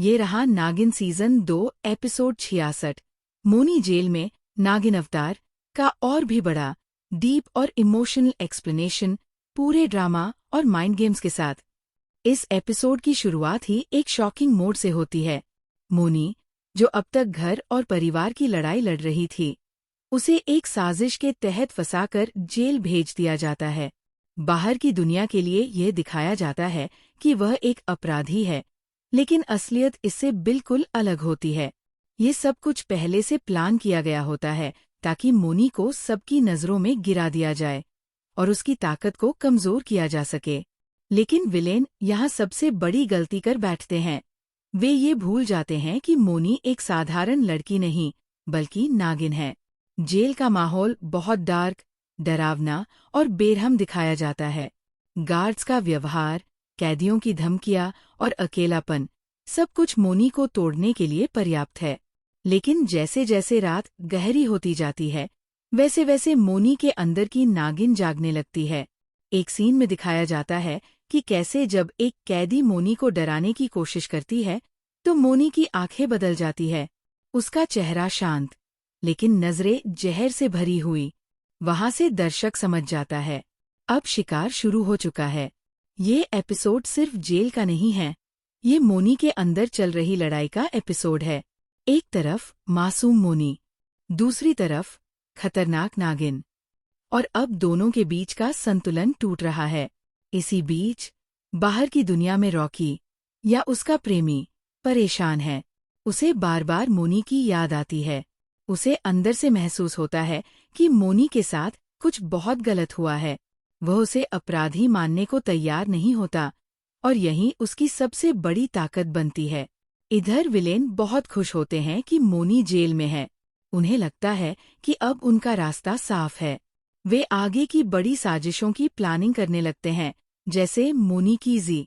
ये रहा नागिन सीजन 2 एपिसोड 66। मोनी जेल में नागिन अवतार का और भी बड़ा डीप और इमोशनल एक्सप्लेनेशन पूरे ड्रामा और माइंड गेम्स के साथ। इस एपिसोड की शुरुआत ही एक शॉकिंग मोड से होती है। मोनी, जो अब तक घर और परिवार की लड़ाई लड़ रही थी, उसे एक साजिश के तहत फंसाकर जेल भेज दिया जाता है। बाहर की दुनिया के लिए यह दिखाया जाता है कि वह एक अपराधी है, लेकिन असलियत इससे बिल्कुल अलग होती है। ये सब कुछ पहले से प्लान किया गया होता है ताकि मोनी को सबकी नज़रों में गिरा दिया जाए और उसकी ताकत को कमज़ोर किया जा सके। लेकिन विलेन यहाँ सबसे बड़ी गलती कर बैठते हैं। वे ये भूल जाते हैं कि मोनी एक साधारण लड़की नहीं बल्कि नागिन है। जेल का माहौल बहुत डार्क, डरावना और बेरहम दिखाया जाता है। गार्ड्स का व्यवहार, कैदियों की धमकियां और अकेलापन, सब कुछ मोनी को तोड़ने के लिए पर्याप्त है। लेकिन जैसे जैसे रात गहरी होती जाती है, वैसे वैसे मोनी के अंदर की नागिन जागने लगती है। एक सीन में दिखाया जाता है कि कैसे जब एक कैदी मोनी को डराने की कोशिश करती है, तो मोनी की आंखें बदल जाती है। उसका चेहरा शांत, लेकिन नजरें जहर से भरी हुई। वहां से दर्शक समझ जाता है, अब शिकार शुरू हो चुका है। ये एपिसोड सिर्फ जेल का नहीं है, ये मोनी के अंदर चल रही लड़ाई का एपिसोड है। एक तरफ मासूम मोनी, दूसरी तरफ खतरनाक नागिन, और अब दोनों के बीच का संतुलन टूट रहा है। इसी बीच बाहर की दुनिया में रॉकी या उसका प्रेमी परेशान है। उसे बार बार मोनी की याद आती है। उसे अंदर से महसूस होता है कि मोनी के साथ कुछ बहुत गलत हुआ है। वह उसे अपराधी मानने को तैयार नहीं होता, और यही उसकी सबसे बड़ी ताकत बनती है। इधर विलेन बहुत खुश होते हैं कि मोनी जेल में है। उन्हें लगता है कि अब उनका रास्ता साफ है। वे आगे की बड़ी साजिशों की प्लानिंग करने लगते हैं, जैसे मोनी की जी